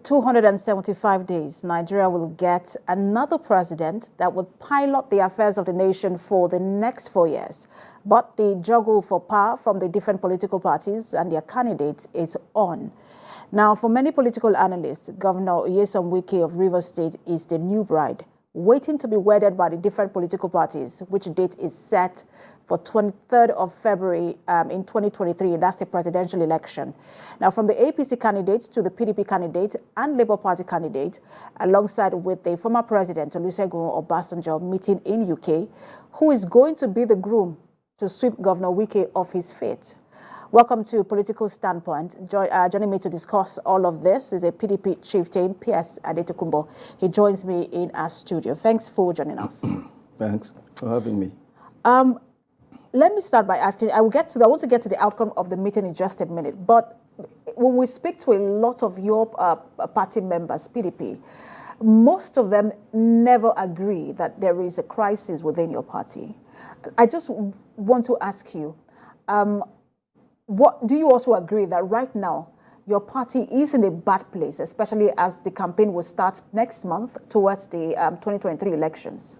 275 days, Nigeria will get another president that would pilot the affairs of the nation for the next 4 years. But the juggle for power from the different political parties and their candidates is on. Now, for many political analysts, Governor Nyesom Wike of Rivers State is the new bride, waiting to be wedded by the different political parties, which date is set for 23rd of February in 2023. That's the presidential election. Now, from the APC candidate to the PDP candidate and Labour Party candidate, alongside with the former president, Olusegun Obasanjo, meeting in UK, who is going to be the groom to sweep Governor Wike off his feet. Welcome to Political Standpoint. Joining me to discuss all of this is a PDP chieftain, P.S. Adetokunbo. He joins me in our studio. Thanks for joining us. Thanks for having me. Let me start by asking, I want to get to the outcome of the meeting in just a minute, but when we speak to a lot of your party members, PDP, most of them never agree that there is a crisis within your party. I just want to ask you, what do you also agree that right now your party is in a bad place, especially as the campaign will start next month towards the 2023 elections?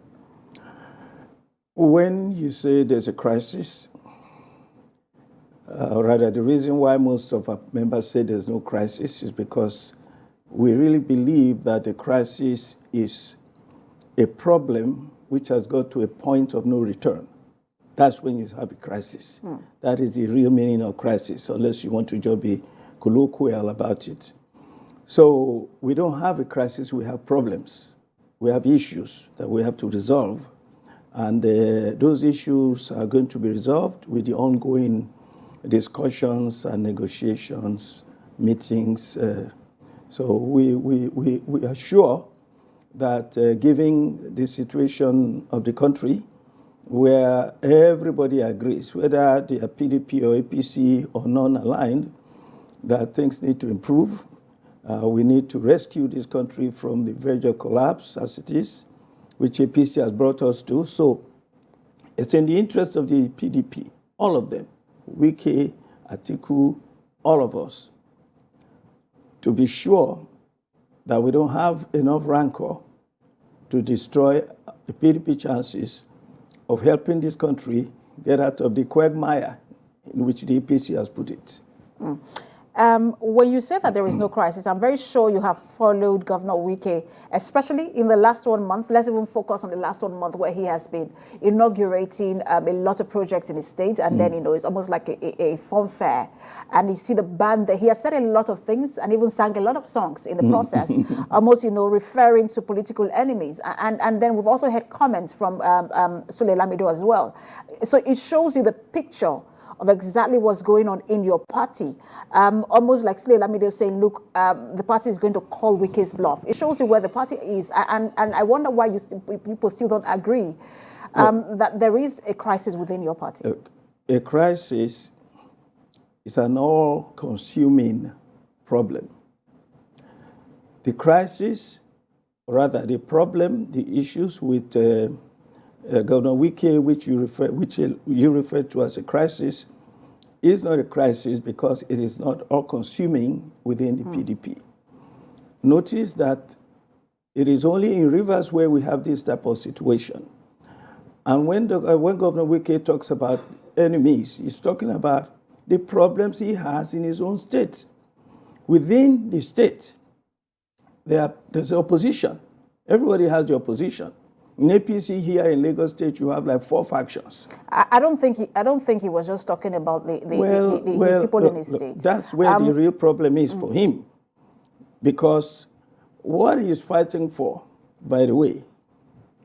When you say there's a crisis, rather the reason why most of our members say there's no crisis is because we really believe that the crisis is a problem which has got to a point of no return. That's when you have a crisis. That is the real meaning of crisis, unless you want to just be colloquial about it. So we don't have a crisis, we have problems. We have issues that we have to resolve. And those issues are going to be resolved with the ongoing discussions and negotiations, meetings. So we are sure that given the situation of the country, where everybody agrees, whether they are PDP or APC or non-aligned, that things need to improve. We need to rescue this country from the verge of collapse as it is, which APC has brought us to. So it's in the interest of the PDP, all of them, Wike, Atiku, all of us, to be sure that we don't have enough rancor to destroy the PDP chances of helping this country get out of the quagmire in which the APC has put it. When you say that there is no crisis, I'm very sure you have followed Governor Wike, especially in the last 1 month. Let's even focus on the last 1 month where he has been inaugurating a lot of projects in his state. And then, it's almost like a fun fair. And you see the band there. He has said a lot of things and even sang a lot of songs in the process, almost, referring to political enemies. And then we've also had comments from Sule Lamido as well. So it shows you the picture of exactly what's going on in your party. Almost like Sule Lamido saying, look, the party is going to call Wike's bluff. It shows you where the party is. And I wonder why people still don't agree that there is a crisis within your party. A crisis is an all-consuming problem. The crisis, or rather the problem, the issues with Governor Wike, which you refer to as a crisis, is not a crisis because it is not all-consuming within the PDP. Notice that it is only in Rivers where we have this type of situation. And when Governor Wike talks about enemies, he's talking about the problems he has in his own state. Within the state, there's opposition. Everybody has the opposition. In APC here in Lagos State, you have like 4 factions. I don't think he was just talking about his people in his state. That's where the real problem is for him, because what he's fighting for, by the way,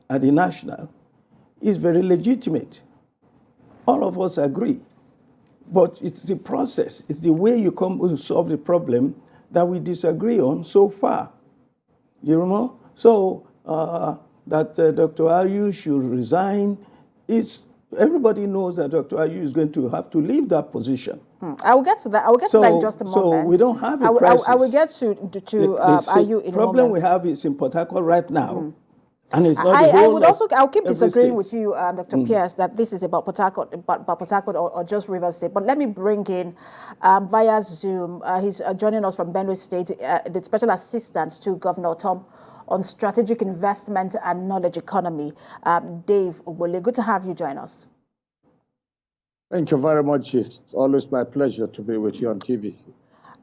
at the national, is very legitimate. All of us agree, but it's the process, it's the way you come to solve the problem that we disagree on so far. You know, so. That Dr. Ayu should resign. Everybody knows that Dr. Ayu is going to have to leave that position. I will get to that. I will get to that in just a moment. So we don't have a crisis. I will get to Ayu in a moment. The problem we have is in Port Harcourt right now And it's not the whole I would also, I'll keep every disagreeing state. with you, Dr. Pierce, that this is about Port Harcourt, or just Rivers State. But let me bring in, via Zoom, he's joining us from Benue State, the Special Assistant to Governor Tom on Strategic Investment and Knowledge Economy, Dave Ugbole. Good to have you join us. Thank you very much. It's always my pleasure to be with you on TVC.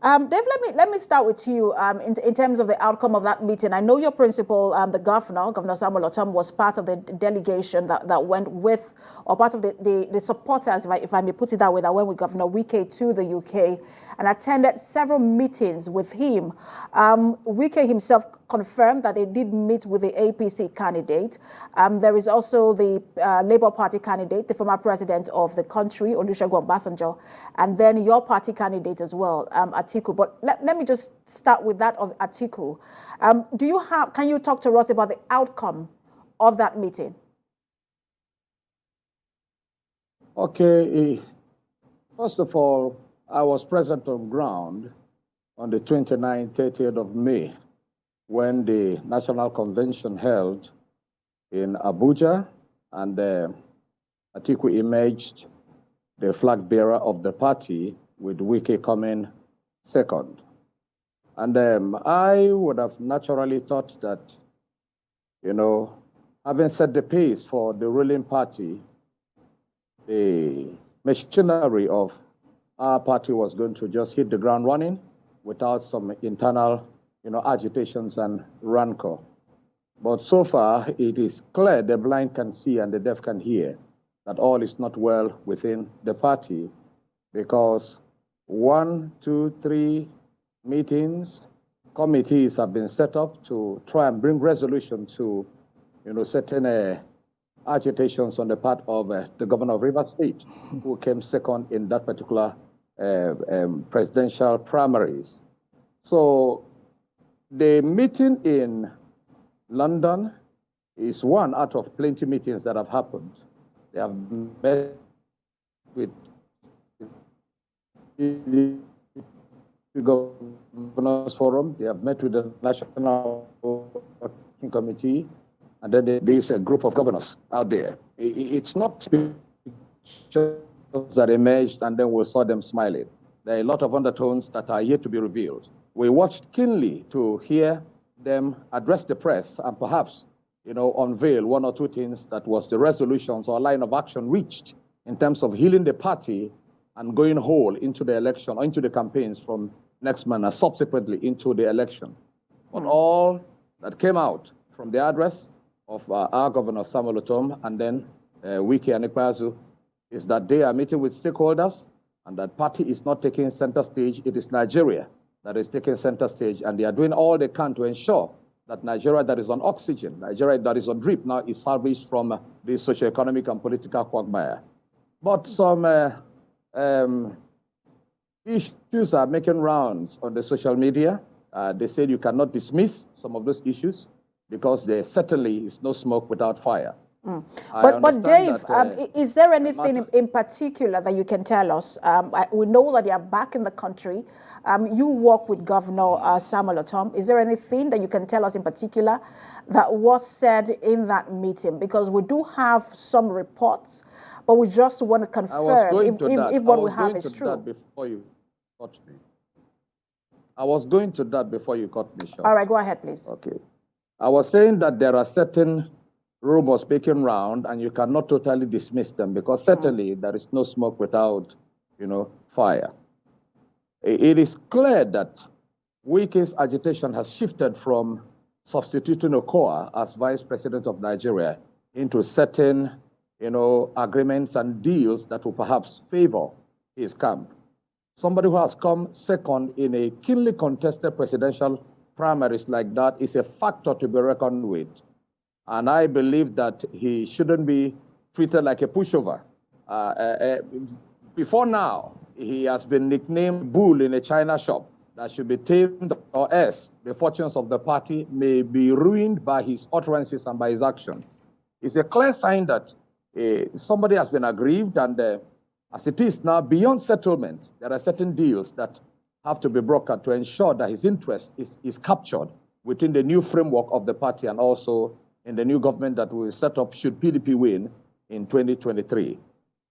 Dave, let me start with you in terms of the outcome of that meeting. I know your principal, the Governor Samuel Otom, was part of the delegation that went with, or part of the supporters, if I may put it that way, that went with Governor Wike to the UK and attended several meetings with him. Wike himself confirmed that they did meet with the APC candidate. There is also the Labour Party candidate, the former president of the country, Olusegun Obasanjo, and then your party candidate as well, Atiku. But let me just start with that of Atiku. Can you talk to us about the outcome of that meeting? Okay. First of all, I was present on ground on the 29th, 30th of May when the National Convention held in Abuja, and Atiku emerged the flag bearer of the party, with Wike coming second. And I would have naturally thought that, having set the pace for the ruling party, the machinery of our party was going to just hit the ground running without some internal, agitations and rancor. But so far, it is clear the blind can see and the deaf can hear that all is not well within the party, because 1, 2, 3 meetings, committees have been set up to try and bring resolution to, certain agitations on the part of the governor of Rivers State, who came second in that particular presidential primaries. So the meeting in London is one out of plenty meetings that have happened. They have met with the Governors Forum, they have met with the National Working Committee, and then there is a group of governors out there. It's not pictures that emerged and then we saw them smiling. There are a lot of undertones that are yet to be revealed. We watched keenly to hear them address the press and perhaps, unveil one or two things that was the resolutions or line of action reached in terms of healing the party and going whole into the election or into the campaigns from next month and subsequently into the election. But all that came out from the address of our Governor Samuel Otom and then Wike and Ikpeazu is that they are meeting with stakeholders and that party is not taking center stage. It is Nigeria that is taking center stage, and they are doing all they can to ensure that Nigeria that is on oxygen, Nigeria that is on drip now is salvaged from the socio-economic and political quagmire. But some issues are making rounds on the social media. They said you cannot dismiss some of those issues because there certainly is no smoke without fire. But Dave, is there anything in particular that you can tell us? We know that you are back in the country. You work with Governor Samuel Otom. Is there anything that you can tell us in particular that was said in that meeting? Because we do have some reports, but we just want to confirm if what we have is true. Before you cut me. I was going to that before you cut me short. All right, go ahead, please. Okay. I was saying that there are certain rumors making round, and you cannot totally dismiss them because certainly there is no smoke without, fire. It is clear that Wike's agitation has shifted from substituting Okoa as vice president of Nigeria into certain, agreements and deals that will perhaps favor his camp. Somebody who has come second in a keenly contested presidential primaries like that is a factor to be reckoned with. And I believe that he shouldn't be treated like a pushover. Before now, he has been nicknamed bull in a china shop that should be tamed, or else the fortunes of the party may be ruined by his utterances and by his actions. It's a clear sign that somebody has been aggrieved, and as it is now, beyond settlement, there are certain deals that have to be brokered to ensure that his interest is captured within the new framework of the party and also in the new government that will set up should PDP win in 2023.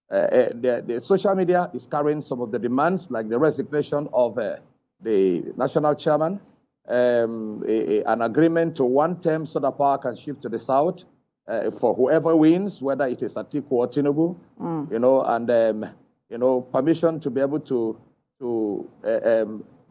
The social media is carrying some of the demands, like the resignation of the national chairman, an agreement to one term so that power can shift to the south for whoever wins, whether it is Atiku or Tinubu, and permission to be able to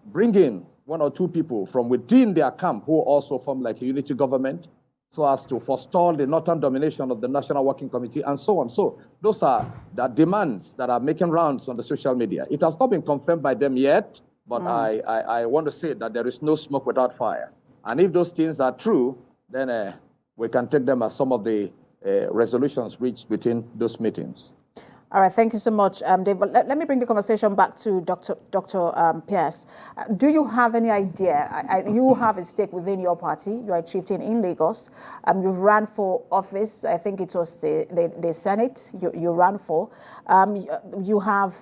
bring in one or two people from within their camp who also form like a unity government, so as to forestall the northern domination of the National Working Committee, and so on. So those are the demands that are making rounds on the social media. It has not been confirmed by them yet, but I want to say that there is no smoke without fire. And if those things are true, then we can take them as some of the resolutions reached between those meetings. All right, thank you so much, Dave. But let me bring the conversation back to Dr. Pierce. Do you have any idea? You have a stake within your party. You are a chieftain in Lagos. You've run for office. I think it was the Senate. You ran for. You are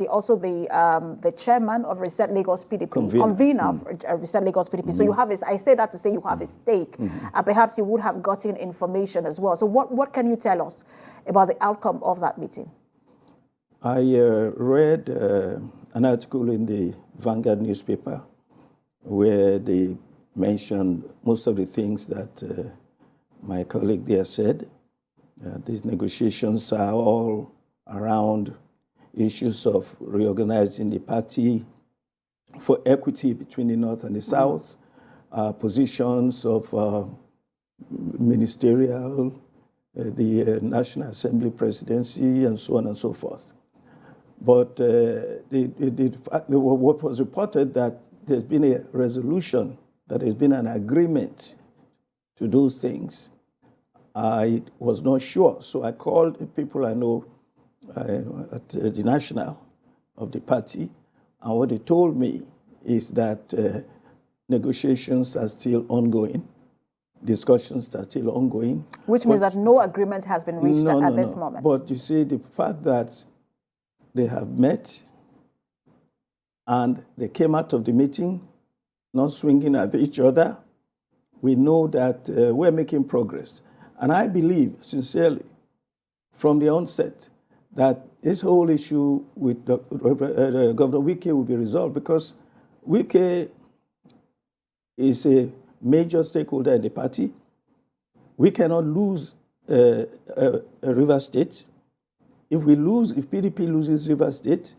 also the chairman of Reset Lagos PDP, convener of Reset Lagos PDP. So you have I say that to say you have a stake, and perhaps you would have gotten information as well. So what can you tell us about the outcome of that meeting? I read an article in the Vanguard newspaper where they mentioned most of the things that my colleague there said. These negotiations are all around issues of reorganizing the party for equity between the North and the South, positions of ministerial, the National Assembly presidency, and so on and so forth. But what was reported that there's been a resolution, that there's been an agreement to those things. I was not sure, so I called the people I know at the national of the party, and what they told me is that negotiations are still ongoing. Discussions are still ongoing. Which means that no agreement has been reached at this moment. But you see, the fact that they have met and they came out of the meeting not swinging at each other, we know that we're making progress. And I believe, sincerely, from the onset, that this whole issue with Governor Wike will be resolved, because Wike is a major stakeholder in the party. We cannot lose Rivers State. If PDP loses Rivers State,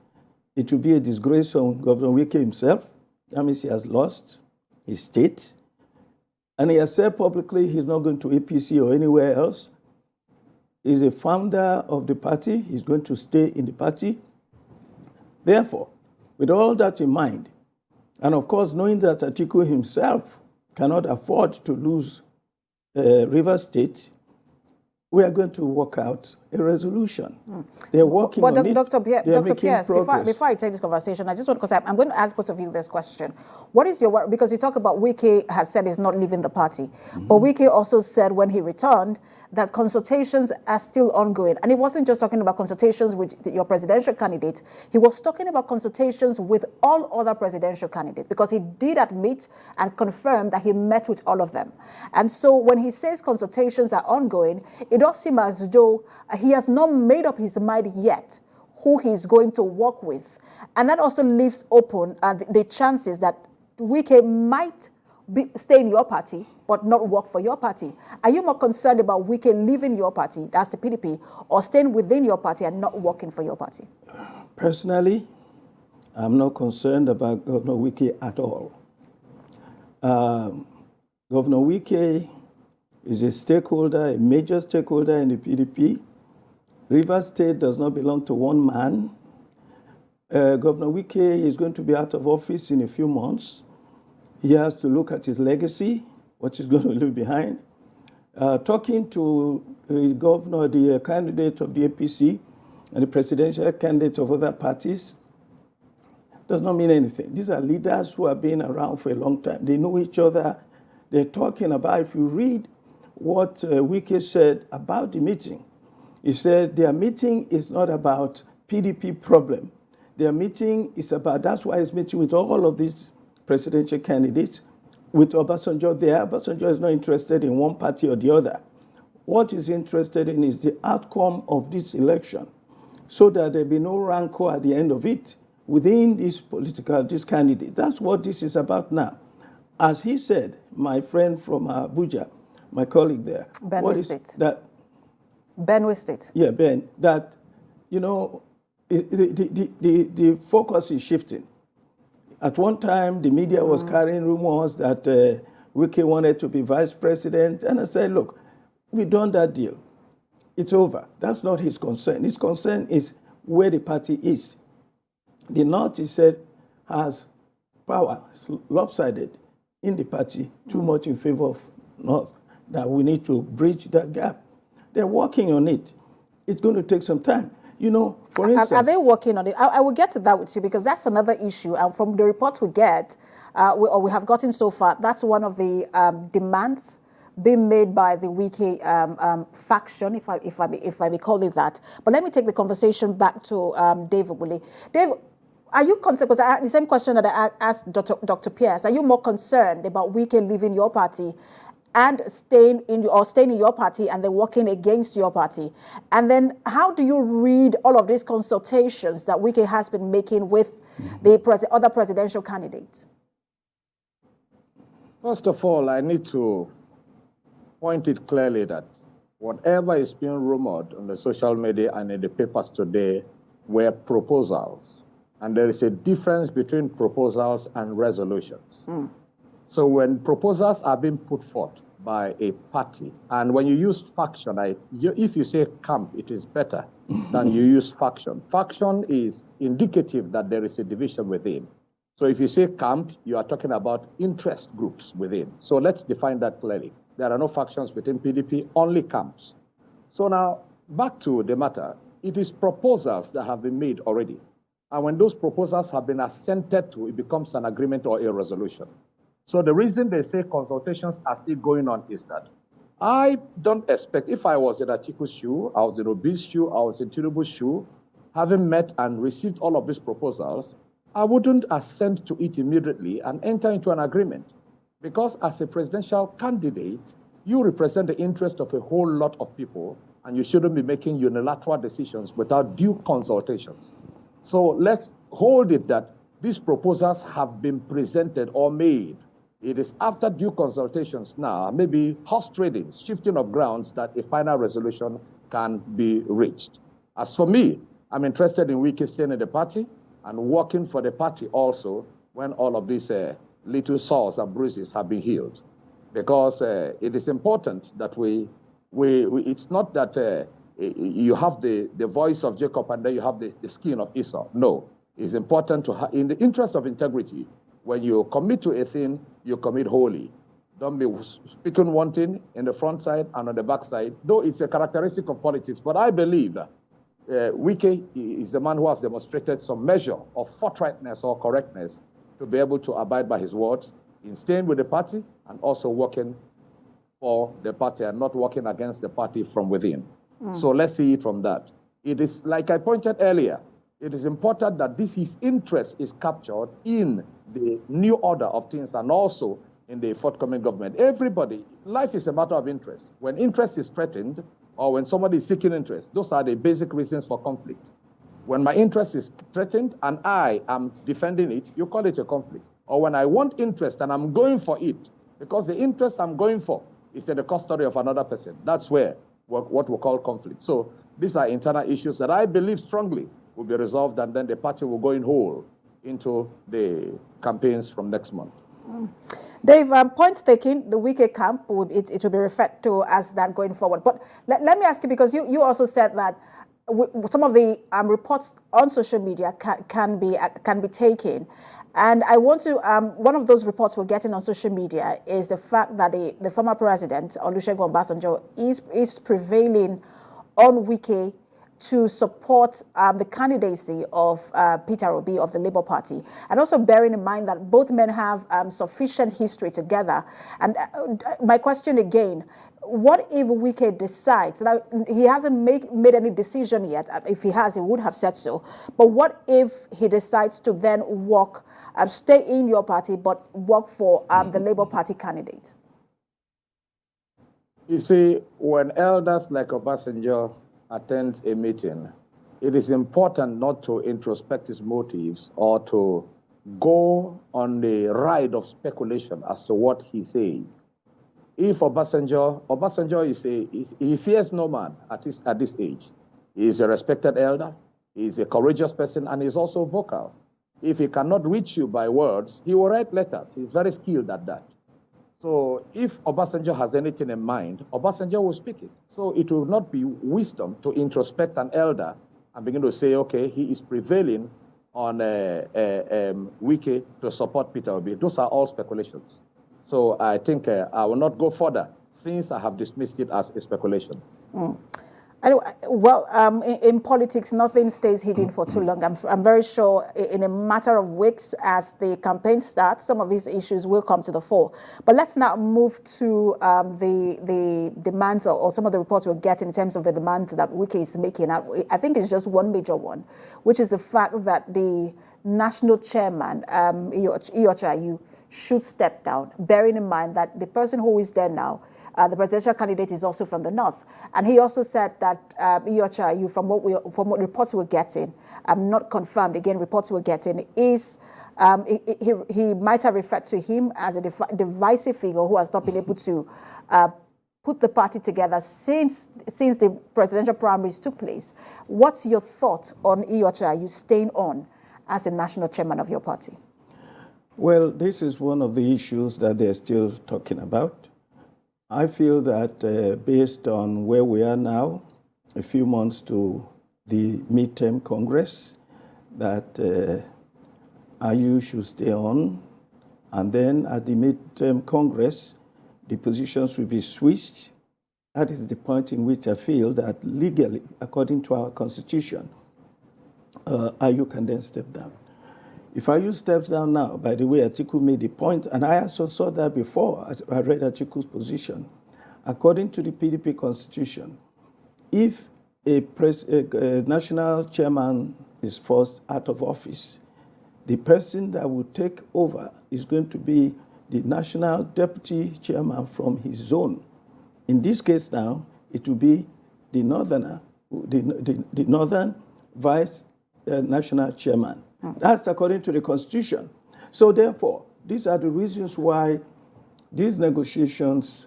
it will be a disgrace on Governor Wike himself. That means he has lost his state. And he has said publicly he's not going to APC or anywhere else. He's a founder of the party. He's going to stay in the party. Therefore, with all that in mind, and of course knowing that Atiku himself cannot afford to lose Rivers State, we are going to work out a resolution. They're working on it. Dr. Pierce, before I take this conversation, I just want, because I'm going to ask both of you this question. What is your, because you talk about Wike has said he's not leaving the party, but Wike also said when he returned that consultations are still ongoing. And he wasn't just talking about consultations with your presidential candidate, he was talking about consultations with all other presidential candidates, because he did admit and confirm that he met with all of them. And so when he says consultations are ongoing, it does seem as though he has not made up his mind yet who he's going to work with. And that also leaves open the chances that Wike might stay in your party but not work for your party. Are you more concerned about Wike leaving your party, that's the PDP, or staying within your party and not working for your party? Personally, I'm not concerned about Governor Wike at all. Governor Wike is a stakeholder, a major stakeholder in the PDP. Rivers State does not belong to one man. Governor Wike is going to be out of office in a few months. He has to look at his legacy, what he's going to leave behind. Talking to the governor, the candidate of the APC, and the presidential candidate of other parties does not mean anything. These are leaders who have been around for a long time. They know each other. They're talking about, if you read what Wike said about the meeting, he said their meeting is not about PDP problem. Their meeting is about, that's why he's meeting with all of these presidential candidates. with Obasanjo there, Obasanjo is not interested in one party or the other. What he's interested in is the outcome of this election, so that there be no rancor at the end of it within this candidate. That's what this is about now. As he said, my friend from Abuja, my colleague there. Benue State. That, Benue State. Yeah, Ben, that, the focus is shifting. At one time, the media was carrying rumors that Wike wanted to be vice president. And I said, look, we've done that deal. It's over. That's not his concern. His concern is where the party is. The North, he said, has power. It's lopsided in the party, too much in favor of North, that we need to bridge that gap. They're working on it. It's going to take some time. For instance... Are they working on it? I will get to that with you, because that's another issue. And from the reports we get, we have gotten so far, that's one of the demands being made by the Wike faction, if I may call it that. But let me take the conversation back to David Wule. Dave, are you concerned, because the same question that I asked Dr. Pierce, are you more concerned about Wike leaving your party and staying in your party and then working against your party? And then how do you read all of these consultations that Wike has been making with the other presidential candidates? First of all, I need to point it clearly that whatever is being rumored on the social media and in the papers today were proposals. And there is a difference between proposals and resolutions. So when proposals are being put forth by a party, and when you use faction, if you say camp, it is better than you use faction. Faction is indicative that there is a division within. So if you say camp, you are talking about interest groups within. So let's define that clearly. There are no factions within PDP, only camps. So now, back to the matter, it is proposals that have been made already. And when those proposals have been assented to, it becomes an agreement or a resolution. So the reason they say consultations are still going on is that I don't expect, if I was in Atiku's shoe, I was in Obi's shoe, I was in Tinubu's shoe, having met and received all of these proposals, I wouldn't assent to it immediately and enter into an agreement. Because as a presidential candidate, you represent the interest of a whole lot of people, and you shouldn't be making unilateral decisions without due consultations. So let's hold it that these proposals have been presented or made. It is after due consultations now, maybe horse trading, shifting of grounds, that a final resolution can be reached. As for me, I'm interested in Wike staying in the party and working for the party also when all of these little sores and bruises have been healed. Because it is important that it's not that you have the voice of Jacob and then you have the skin of Esau. No, it's important to in the interest of integrity, when you commit to a thing, you commit wholly. Don't be speaking one thing in the front side and on the back side, though it's a characteristic of politics. But I believe that Wike is the man who has demonstrated some measure of forthrightness or correctness to be able to abide by his words in staying with the party and also working for the party and not working against the party from within. So let's see it from that. It is, like I pointed earlier, it is important that his interest is captured in the new order of things and also in the forthcoming government. Everybody, life is a matter of interest. When interest is threatened or when somebody is seeking interest, those are the basic reasons for conflict. When my interest is threatened and I am defending it, you call it a conflict. Or when I want interest and I'm going for it, because the interest I'm going for is in the custody of another person. That's where what we call conflict. So these are internal issues that I believe strongly will be resolved, and then the party will go in whole into the campaigns from next month. Dave, points taken, the Wike camp, it will be referred to as that going forward. But let me ask you, because you also said that some of the reports on social media can be taken. And I want to, one of those reports we're getting on social media is the fact that the former president, Olusegun Obasanjo, is prevailing on Wike to support the candidacy of Peter Obi of the Labour Party, and also bearing in mind that both men have sufficient history together. And my question again, what if Wike decides, now he hasn't made any decision yet, if he has, he would have said so, but what if he decides to then stay in your party, but work for the Labour Party candidate? You see, when elders like Obasanjo attend a meeting, it is important not to introspect his motives or to go on the ride of speculation as to what he's saying. If Obasanjo he fears no man at this age. He is a respected elder, he is a courageous person, and he's also vocal. If he cannot reach you by words, he will write letters. He's very skilled at that. So if Obasanjo has anything in mind, Obasanjo will speak it. So it will not be wisdom to introspect an elder and begin to say, okay, he is prevailing on Wike to support Peter Obi. Those are all speculations. So I think I will not go further since I have dismissed it as a speculation. Anyway, well, in politics, nothing stays hidden for too long. I'm very sure in a matter of weeks, as the campaign starts, some of these issues will come to the fore. But let's now move to the demands or some of the reports we're getting in terms of the demands that Wike is making. I think it's just one major one, which is the fact that the national chairman, Iyorchia, should step down, bearing in mind that the person who is there now, the presidential candidate, is also from the north. And he also said that Iyorchia, from what reports we're getting, not confirmed, again, reports we're getting, is he might have referred to him as a divisive figure who has not been able to put the party together since the presidential primaries took place. What's your thought on Iyorchia, you staying on as the national chairman of your party? Well, this is one of the issues that they're still talking about. I feel that based on where we are now, a few months to the midterm Congress, that IU should stay on, and then at the midterm Congress, the positions will be switched. That is the point in which I feel that legally, according to our constitution, IU can then step down. If IU steps down now, by the way, Atiku made the point, and I also saw that before I read Atiku's position. According to the PDP constitution, if a national chairman is forced out of office, the person that will take over is going to be the national deputy chairman from his zone. In this case now, it will be the northern vice national chairman. That's according to the Constitution. So therefore, these are the reasons why these negotiations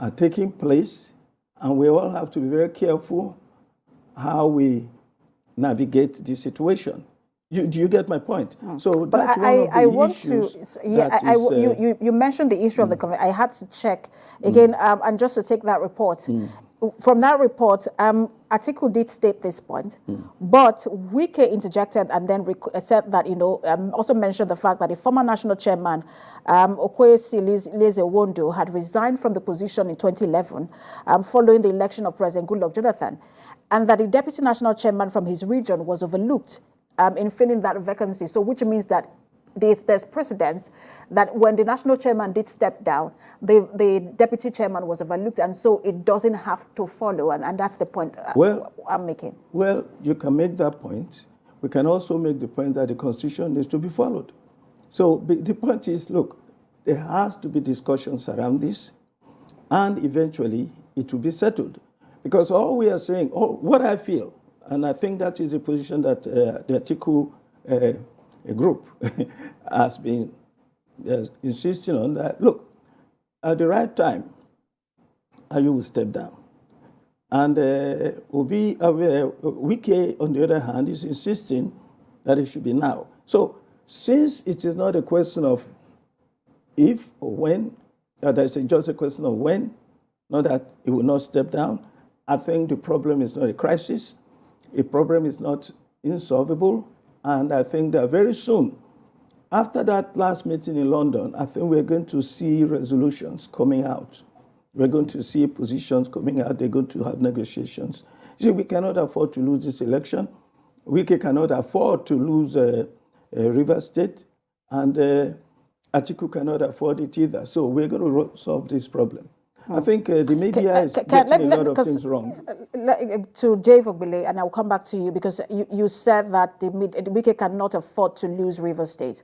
are taking place, and we all have to be very careful how we navigate this situation. Do you get my point? So that's one of the issues. You mentioned the issue of the convention. I had to check again, and just to take that report. From that report, Atiku did state this point, but Wike interjected and then said that, also mentioned the fact that the former national chairman, Okwesi Leze-Wondo, had resigned from the position in 2011 following the election of President Goodluck Jonathan, and that the deputy national chairman from his region was overlooked in filling that vacancy. So which means that there's precedence that when the national chairman did step down, the deputy chairman was overlooked, and so it doesn't have to follow, and that's the point I'm making. Well, you can make that point. We can also make the point that the Constitution needs to be followed. So the point is, look, there has to be discussions around this, and eventually it will be settled. Because all we are saying, what I feel, and I think that is a position that the Atiku a group has been insisting on, that, look, at the right time, IU will step down. And Wike, on the other hand, is insisting that it should be now. So since it is not a question of if or when, there's just a question of when, not that it will not step down, I think the problem is not a crisis. A problem is not insolvable. And I think that very soon, after that last meeting in London, I think we're going to see resolutions coming out. We're going to see positions coming out. They're going to have negotiations. See, we cannot afford to lose this election. Wike cannot afford to lose River State, and Atiku cannot afford it either. So we're going to solve this problem. I think the media is getting a lot of things wrong. To Dave Ogbile, and I'll come back to you because you said that the Wike cannot afford to lose River State.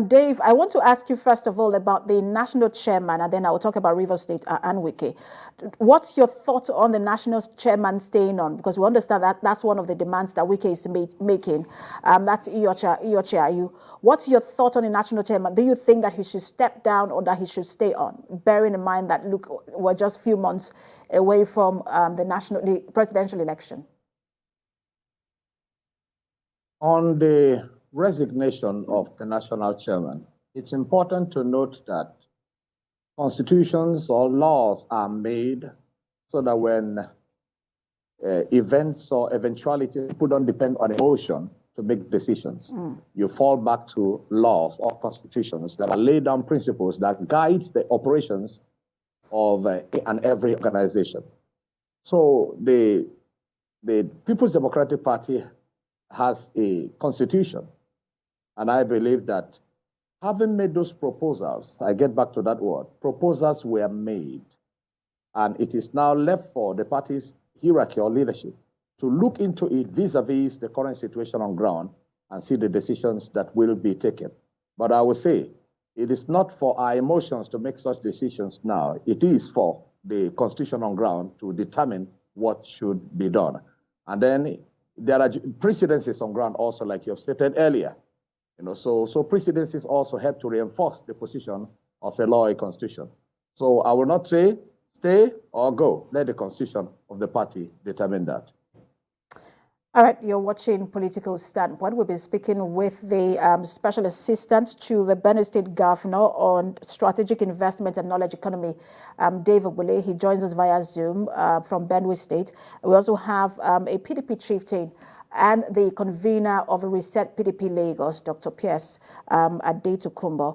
Dave, I want to ask you first of all about the national chairman, and then I will talk about River State and Wike. What's your thought on the national chairman staying on? Because we understand that that's one of the demands that Wike is making. That's Iyorchia. What's your thought on the national chairman? Do you think that he should step down or that he should stay on? Bearing in mind that, look, we're just a few months away from the presidential election. On the resignation of the national chairman, it's important to note that constitutions or laws are made so that when events or eventualities, people don't depend on emotion to make decisions. You fall back to laws or constitutions that are laid down principles that guides the operations of every organization. So the People's Democratic Party has a constitution, and I believe that having made those proposals, I get back to that word, proposals were made, and it is now left for the party's hierarchy or leadership to look into it vis-a-vis the current situation on ground and see the decisions that will be taken. But I will say, it is not for our emotions to make such decisions now. It is for the constitution on ground to determine what should be done. And then there are precedences on ground also, like you have stated earlier. So precedences also help to reinforce the position of a law or a constitution. So I will not say stay or go. Let the constitution of the party determine that. All right, you're watching Political Standpoint. We'll be speaking with the Special Assistant to the Benue State Governor on Strategic Investment and Knowledge Economy, Dave Ogbile. He joins us via Zoom from Benue State. We also have a PDP chieftain and the convener of Reset PDP Lagos, Dr. Pierce Adetukumbo.